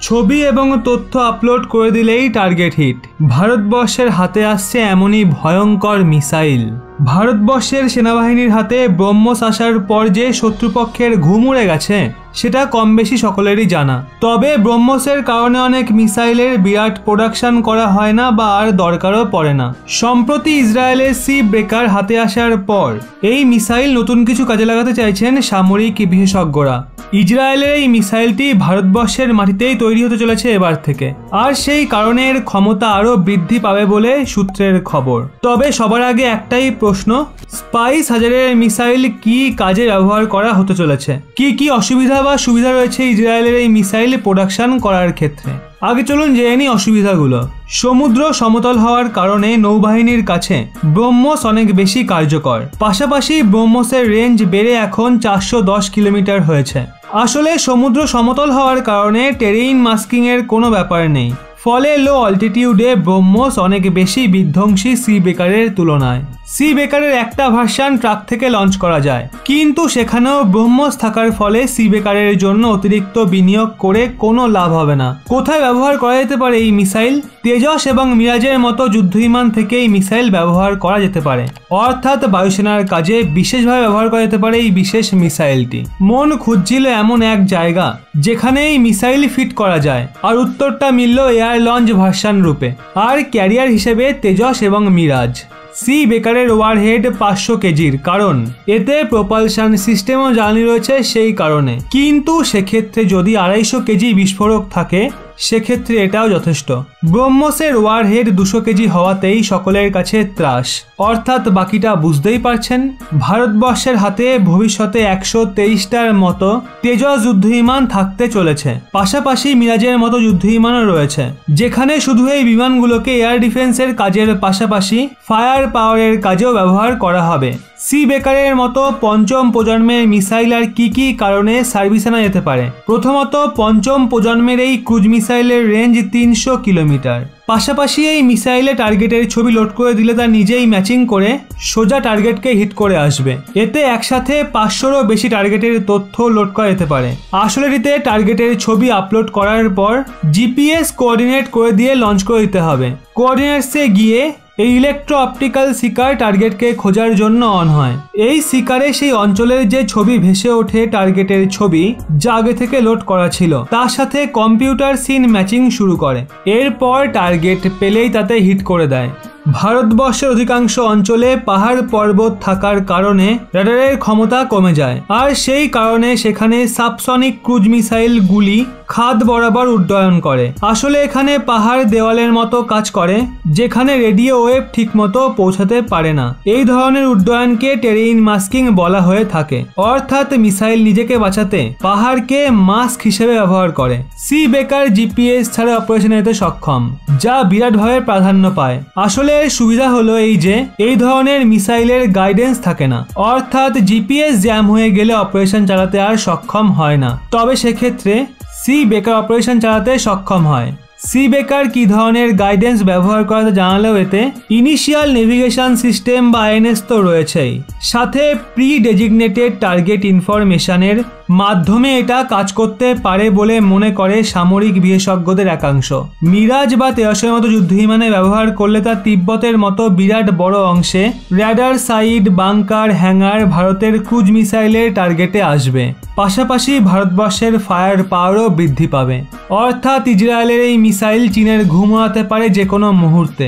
ছবি এবং তথ্য আপলোড করে দিলেই টার্গেট হিট। ভারতবর্ষের হাতে আসছে এমনই ভয়ঙ্কর মিসাইল। ভারতবর্ষের সেনাবাহিনীর হাতে ব্রহ্মস আসার পর যে শত্রুপক্ষের ঘুম উড়ে গেছে সেটা কম বেশি সকলেরই জানা। তবে ব্রহ্মসের কারণে অনেক মিসাইলের বিরাট প্রোডাকশন করা হয় না বা আর দরকারও পড়ে না। সম্প্রতি ইসরায়েলের সি ব্রেকার হাতে আসার পর এই মিসাইল নতুন কিছু কাজে লাগাতে চাইছেন সামরিক বিশেষজ্ঞরা। ইসরায়েলের এই মিসাইলটি ভারতবর্ষের মাটিতেই তৈরি হতে চলেছে এবার থেকে, আর সেই কারণে এর ক্ষমতা আরও বৃদ্ধি পাবে বলে সূত্রের খবর। তবে সবার আগে একটাই প্রশ্ন, স্পাইস হাজারের মিসাইল কি কাজে ব্যবহার করা হতে চলেছে, কি অসুবিধা বা সুবিধা রয়েছে ইসরায়েলের এই মিসাইল প্রোডাকশন করার ক্ষেত্রে। আগে চলুন জেনে নিই অসুবিধাগুলো। সমুদ্র সমতল হওয়ার কারণে নৌবাহিনীর কাছে ব্রহ্মস অনেক বেশি কার্যকর। পাশাপাশি ব্রহ্মসের রেঞ্জ বেড়ে এখন 410 কিলোমিটার হয়েছে। আসলে সমুদ্র সমতল হওয়ার কারণে টেরেইন মাস্কিং এর কোনো ব্যাপার নেই, ফলে লো অল্টিটিউডে ব্রহ্মস অনেক বেশি বিধ্বংসী সি ব্রেকারের তুলনায়। সি ব্রেকারের একটা ভার্সন ট্রাক থেকে লঞ্চ করা যায়, কিন্তু সেখানেও ব্রহ্মস থাকার ফলে সি ব্রেকারের জন্য অতিরিক্ত বিনিয়োগ করে কোনো লাভ হবে না। কোথায় ব্যবহার করা যেতে পারে এই মিসাইল? তেজস এবং মিরাজের মতো যুদ্ধবিমান থেকে এই মিসাইল ব্যবহার করা যেতে পারে, অর্থাৎ বায়ুসেনার কাজে বিশেষভাবে ব্যবহার করা যেতে পারে এই বিশেষ মিসাইলটি। মন খুঁজছিল এমন এক জায়গা যেখানে এই মিসাইল ফিট করা যায়, আর উত্তরটা মিলল এয়ার লঞ্চ ভার্সন রূপে, আর ক্যারিয়ার হিসেবে তেজস এবং মিরাজ। সি ব্রেকারের ওয়ারহেড 500 কেজির, কারণ এতে প্রপালশন সিস্টেমও জ্বালানি রয়েছে সেই কারণে। কিন্তু সেক্ষেত্রে যদি 250 কেজি বিস্ফোরক থাকে সেক্ষেত্রে এটাও যথেষ্ট। ব্রহ্মসের ওয়ারহেড 200 কেজি হওয়াতেই সকলের কাছে ত্রাস, অর্থাৎ বাকিটা বুঝতেই পারছেন। ভারতবর্ষের হাতে ভবিষ্যতে 123টার মতো তেজস যুদ্ধবিমান থাকতে চলেছে। পাশাপাশি মিরাজের মতো যুদ্ধবিমানও রয়েছে, যেখানে শুধু এই বিমানগুলোকে এয়ার ডিফেন্সের কাজের পাশাপাশি ফায়ার পাওয়ারের কাজেও ব্যবহার করা হবে। সি ব্রেকারের মতো পঞ্চম প্রজন্মের মিসাইল আর কি কারণে সার্ভিস আনা যেতে পারে? প্রথমত, পঞ্চম প্রজন্মের এই ক্রুজ মিসাইলের রেঞ্জ 300 কিলোমিটার। পাশাপাশি এই মিসাইলে টার্গেটের ছবি লোড করে দিলে তা নিজেই ম্যাচিং করে সোজা টার্গেটকে হিট করে আসবে। এতে একসাথে 500রও বেশি টার্গেটের তথ্য লোড করা যেতে পারে। আসলে এতে টার্গেটের ছবি আপলোড করার পর জিপিএস কোঅর্ডিনেট করে দিয়ে লঞ্চ করে দিতে হবে। কোঅর্ডিনেটসে গিয়ে এই ইলেকট্রো অপটিক্যাল সিকার টার্গেটকে খোঁজার জন্য অন হয়। এই সিকারে সেই অঞ্চলের যে ছবি ভেসে ওঠে টার্গেটের ছবি যা আগে থেকে লোড করা ছিল, তার সাথে কম্পিউটার সিন ম্যাচিং শুরু করে। এরপর টার্গেট পেলেই তাতে হিট করে দেয়। ভারতবর্ষের অধিকাংশ অঞ্চলে পাহাড় পর্বত থাকার কারণে রাডারের ক্ষমতা কমে যায়, আর সেই কারণে সেখানে সাবসনিক ক্রুজ মিসাইল গুলি খাদ বরাবর উড্ডয়ন করে। আসলে এখানে পাহাড় দেওয়ালের মতো কাজ করে, যেখানে রেডিও ওয়েভ ঠিক মতো পৌঁছাতে পারে না। এই ধরনের উড্ডয়নকে টেরেইন মাস্কিং বলা হয়ে থাকে, অর্থাৎ মিসাইল নিজেকে বাঁচাতে পাহাড়কে মাস্ক হিসেবে ব্যবহার করে। সি ব্রেকার জিপিএস ছাড়া অপারেশন নিতে সক্ষম, যা বিরাটভাবে প্রাধান্য পায়। আসলে এর সুবিধা হলো এই যে এই ধরনের মিসাইলের গাইডেন্স থাকে না, অর্থাৎ জিপিএস জ্যাম হয়ে গেলে অপারেশন চালাতে আর সক্ষম হয় না। তবে সেক্ষেত্রে সি ব্রেকার অপারেশন চালাতে সক্ষম হয়। সি ব্রেকার কি ধরনের গাইডেন্স ব্যবহার করাতে জানালেও এতে ইনিশিয়াল নেভিগেশন সিস্টেম বা আইএনএস তো রয়েছেই, সাথে প্রি ডেজিগনেটেড টার্গেট ইনফরমেশনের মাধ্যমে এটা কাজ করতে পারে বলে মনে করে সামরিক বিশেষজ্ঞদের একাংশ। মিরাজ বা তেজসের মতো যুদ্ধবিমানে ব্যবহার করলে তা তিব্বতের মতো বিরাট বড় অংশে র্যাডার সাইড, বাংকার, হ্যাঙ্গার ভারতের ক্রুজ মিসাইলের টার্গেটে আসবে। পাশাপাশি ভারতবর্ষের ফায়ার পাওয়ারও বৃদ্ধি পাবে, অর্থাৎ ইসরায়েলের এই মিসাইল চীনের ঘুম উড়াতে পারে যে কোনো মুহূর্তে।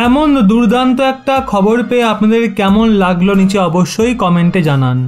এমন দুর্দান্ত একটা খবর পেয়ে আপনাদের কেমন লাগলো নিচে অবশ্যই কমেন্টে জানান।